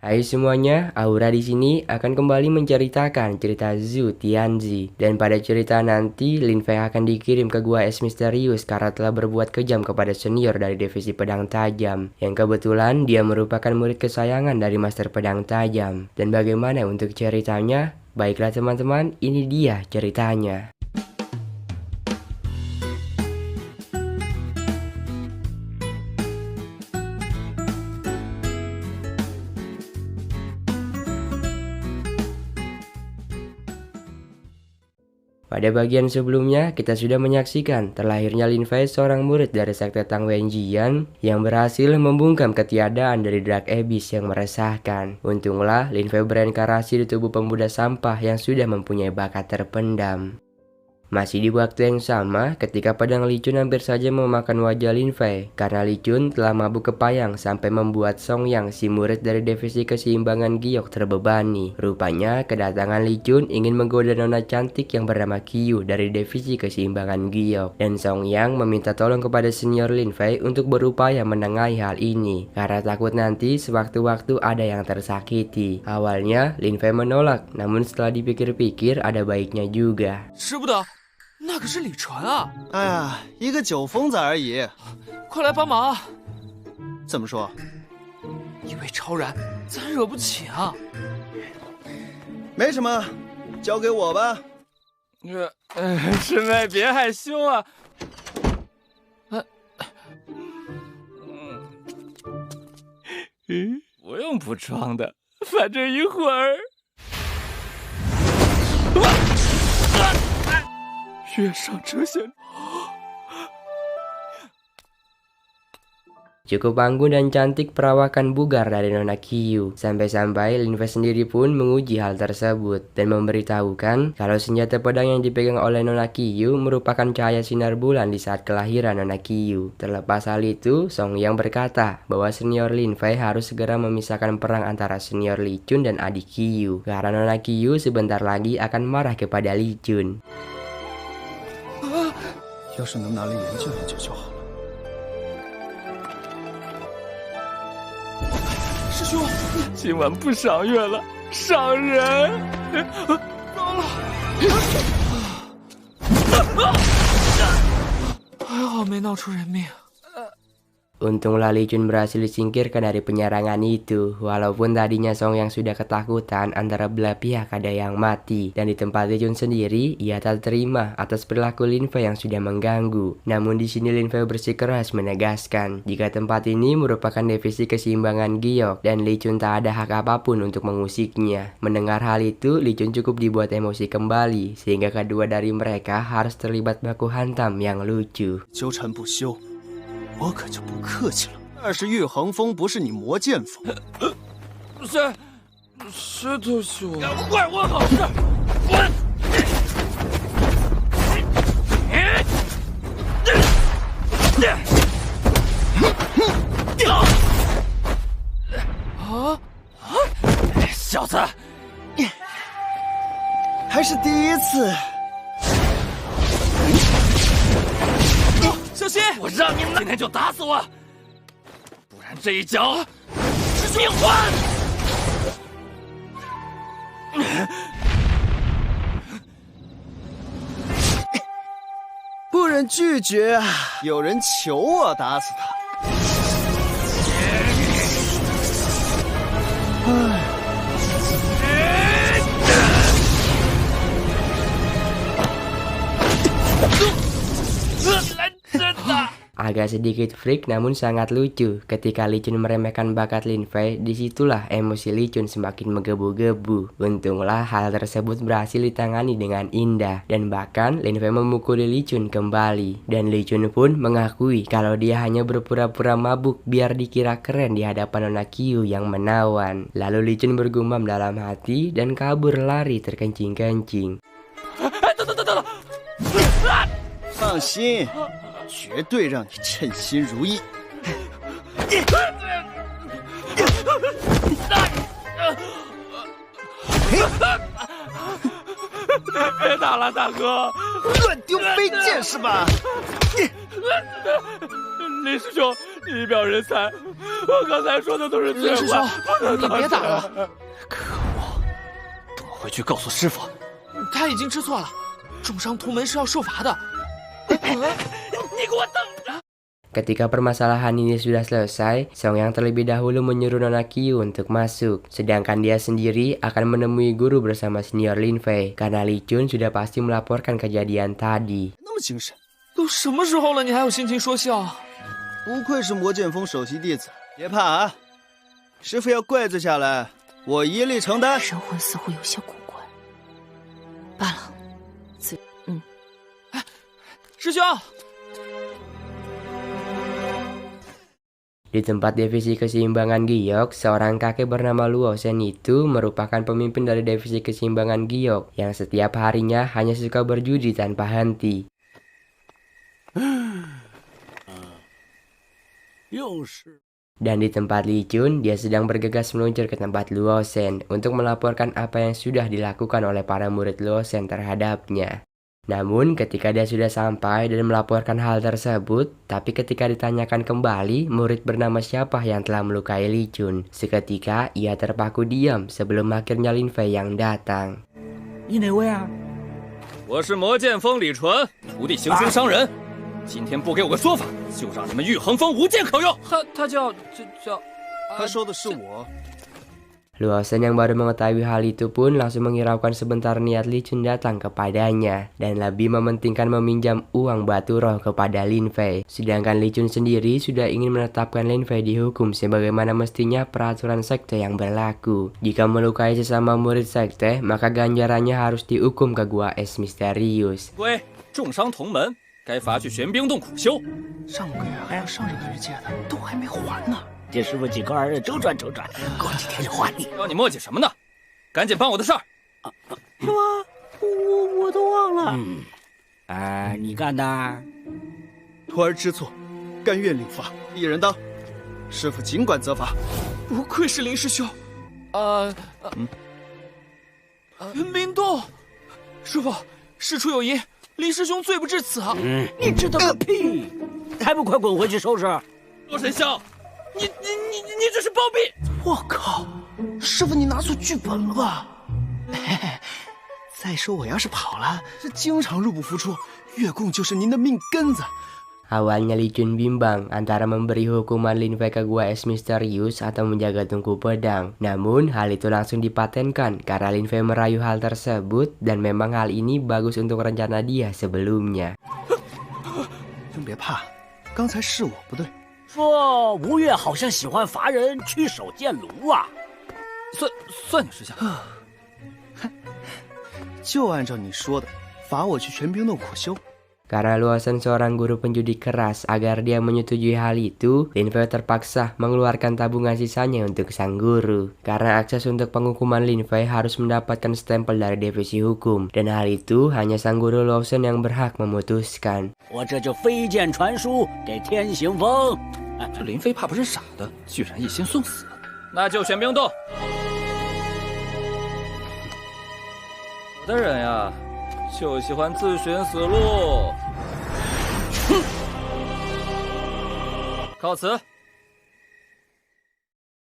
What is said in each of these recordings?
Hai semuanya, Aura di sini akan kembali menceritakan cerita Zhu Tianzi. Dan pada cerita nanti, Lin Fei akan dikirim ke gua es misterius karena telah berbuat kejam kepada senior dari divisi pedang tajam. Yang kebetulan dia merupakan murid kesayangan dari master pedang tajam. Dan bagaimana untuk ceritanya? Baiklah teman-teman, ini dia ceritanya. Pada bagian sebelumnya, kita sudah menyaksikan terlahirnya Lin Fei, seorang murid dari sekte Tang Wenjian yang berhasil membungkam ketiadaan dari Dark Abyss yang meresahkan. Untunglah Lin Fei bereinkarnasi di tubuh pemuda sampah yang sudah mempunyai bakat terpendam. Masih di waktu yang sama, ketika pedang Li Chun hampir saja memakan wajah Lin Fei karena Li Chun telah mabuk kepayang sampai membuat Song Yang, si murid dari divisi keseimbangan giok, terbebani. Rupanya kedatangan Li Chun ingin menggoda nona cantik yang bernama Qiyu dari divisi keseimbangan giok, dan Song Yang meminta tolong kepada senior Lin Fei untuk berupaya menengahi hal ini karena takut nanti sewaktu-waktu ada yang tersakiti. Awalnya Lin Fei menolak, namun setelah dipikir-pikir ada baiknya juga. 那可是李传啊！哎呀，一个酒疯子而已，快来帮忙！怎么说？一位超然，咱惹不起啊！没什么，交给我吧。师妹别害羞啊！不用补妆的，反正一会儿。月上折线。 Cukup anggun dan cantik perawakan bugar dari nona Qiyu. Sampai-sampai Lin Fei sendiri pun menguji hal tersebut dan memberitahukan kalau senjata pedang yang dipegang oleh nona Qiyu merupakan cahaya sinar bulan di saat kelahiran nona Qiyu. Terlepas hal itu, Song Yang berkata bahwa senior Lin Fei harus segera memisahkan perang antara senior Li Chun dan adik Qiyu karena nona Qiyu sebentar lagi akan marah kepada Li Chun. 要是能拿来研究研究就好了。师兄，今晚不赏月了，赏人！糟了！还好没闹出人命。 Untunglah Li Chun berhasil disingkirkan dari penyerangan itu. Walaupun tadinya Song Yang sudah ketakutan antara belah pihak ada yang mati, dan di tempat Li Chun sendiri ia tak terima atas perilaku Lin Fei yang sudah mengganggu. Namun di sini Lin Fei bersikeras menegaskan jika tempat ini merupakan divisi keseimbangan giok dan Li Chun tak ada hak apapun untuk mengusiknya. Mendengar hal itu, Li Chun cukup dibuat emosi kembali sehingga kedua dari mereka harus terlibat baku hantam yang lucu. 纠缠不休，我可就不客气了。要是玉衡风不是你魔剑锋，石头兄，要不怪我好事，滚！小子，还是第一次。 小心！我让你今天就打死我，不然这一脚是命还！不忍拒绝啊！有人求我打死他。Agak sedikit freak namun sangat lucu. Ketika Li Chun meremehkan bakat Lin Fei, disitulah emosi Li Chun semakin menggebu-gebu. Untunglah hal tersebut berhasil ditangani dengan indah, dan bahkan Lin Fei memukuli Li Chun kembali. Dan Li Chun pun mengakui kalau dia hanya berpura-pura mabuk biar dikira keren di hadapan nona Qiyu yang menawan. Lalu Li Chun bergumam dalam hati dan kabur lari terkencing-kencing. 反放心，绝对让你称心如意。别打了，大哥！乱丢飞剑是吧？林师兄，你一表人才，我刚才说的都是醉林师兄话，你别打了。可恶！等我回去告诉师傅。他已经知错了，重伤同门是要受罚的。你给我等着！ Ketika permasalahan ini sudah selesai, Song Yang terlebih dahulu menyuruh Nona Qiu untuk masuk, sedangkan dia sendiri akan menemui guru bersama senior Lin Fei, karena Li Chun sudah pasti melaporkan kejadian tadi. 那么精神，都什么时候了，你还有心情说笑？不愧是魔剑锋首席弟子。别怕啊，师傅要怪罪下来，我一力承担。神魂似乎有些古怪。罢了，师兄， Di tempat divisi keseimbangan giok, seorang kakek bernama Luo Shen itu merupakan pemimpin dari divisi keseimbangan giok yang setiap harinya hanya suka berjudi tanpa henti. Dan di tempat Li Chun, dia sedang bergegas meluncur ke tempat Luo Shen untuk melaporkan apa yang sudah dilakukan oleh para murid Luo Shen terhadapnya. Namun ketika dia sudah sampai dan melaporkan hal tersebut, tapi ketika ditanyakan kembali murid bernama siapa yang telah melukai Li Chun, seketika ia terpaku diam sebelum akhirnya Lin Fei yang datang. 你哪位啊？我是魔剑锋李纯，徒弟行凶伤人，今天不给我个说法，就让你们玉衡峰无剑可用。他叫他说的是我。 Luo Shen yang baru mengetahui hal itu pun langsung menghiraukan sebentar niat Li Chun datang kepadanya dan lebih mementingkan meminjam uang batu roh kepada Lin Fei. Sedangkan Li Chun sendiri sudah ingin menetapkan Lin Fei dihukum sebagaimana mestinya peraturan sekte yang berlaku. Jika melukai sesama murid sekte, maka ganjarannya harus dihukum ke gua es misterius. 归重伤同门，该罚去玄冰洞苦修。上个月还有上这个月借的，都还没还呢。 这师傅几个儿子周转周转，过几天就还你。要你磨叽什么呢？赶紧办我的事儿！是吗？我都忘了。你干的？徒儿知错，甘愿领罚，一人当。师傅尽管责罚。不愧是林师兄。玄冰洞，师傅，事出有因，林师兄罪不至此啊！你知道个屁！还不快滚回去收拾！罗神香，你这是包庇！我靠，师傅你拿错剧本了吧？再说我要是跑了，这经常入不敷出，月供就是您的命根子。 Awalnya Li Chun bimbang antara memberi hukuman Lin Fei ke gua es misterius atau menjaga tungku pedang. Namun hal itu langsung dipatenkan karena Lin Fei merayu hal tersebut dan memang hal ini bagus untuk rencana dia sebelumnya. 别怕，刚才是我不对。说吴越好像喜欢罚人屈手见炉啊。算你识相。就按照你说的，罚我去玄冰洞苦修。 Karena Luo Shen seorang guru penjudi keras, agar dia menyetujui hal itu, Lin Fei terpaksa mengeluarkan tabungan sisanya untuk sang guru. Karena akses untuk penghukuman Lin Fei harus mendapatkan stempel dari divisi hukum, dan hal itu hanya sang guru Luo Shen yang berhak memutuskan. 我这就飞剑传书给天行风。这林飞怕不是傻的，居然一心送死。那就玄冰洞。有的人呀。 就喜欢自寻死路。告辞。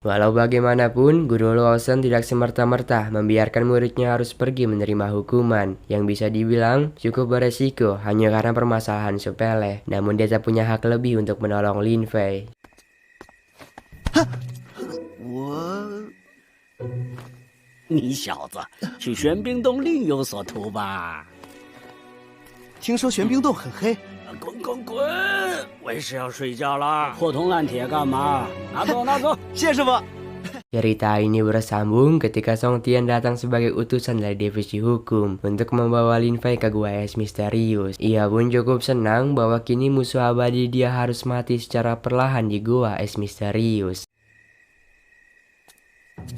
Walau bagaimanapun, Guru Luo Shen tidak semerta-merta membiarkan muridnya harus pergi menerima hukuman yang bisa dibilang cukup beresiko hanya karena permasalahan sepele. Namun dia tak punya hak lebih untuk menolong Lin Fei. 你小子去玄冰洞另有所图吧？ 听说玄冰洞很黑，滚滚滚！为师要睡觉了，破铜烂铁干嘛？拿走拿走！谢师傅。 Cerita ini bersambung ketika Song Tian datang sebagai utusan dari divisi hukum untuk membawa Lin Fei ke gua es misterius. Ia pun cukup senang bahwa kini musuh abadi dia harus mati secara perlahan di gua es misterius.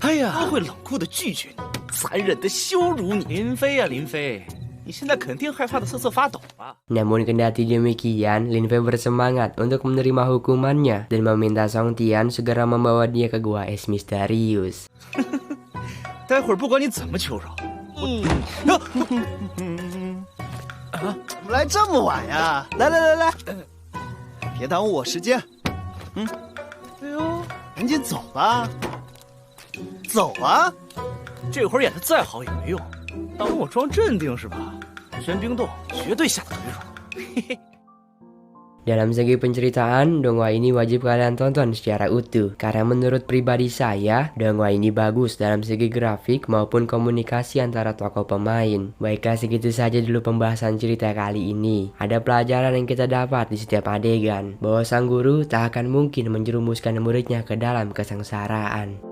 哎呀，他会冷酷的拒绝你，残忍的羞辱你。林飞呀，林飞，你现在肯定害怕的瑟瑟发抖吧？ Namun kendati demikian, Lin Fei bersemangat untuk menerima hukumannya dan meminta Song Tian segera membawa dia ke gua es misterius. 待会儿不管你怎么求饶，怎么来这么晚呀？来，别耽误我时间。哎呦，赶紧走吧，走啊！这会儿演的再好也没用，当我装镇定是吧？玄冰洞绝对下得腿软。 Dalam segi penceritaan, dongwha ini wajib kalian tonton secara utuh karena menurut pribadi saya, dongwha ini bagus dalam segi grafik maupun komunikasi antara tokoh pemain. Baiklah, segitu saja dulu pembahasan cerita kali ini. Ada pelajaran yang kita dapat di setiap adegan, bahwa sang guru tak akan mungkin menjerumuskan muridnya ke dalam kesengsaraan.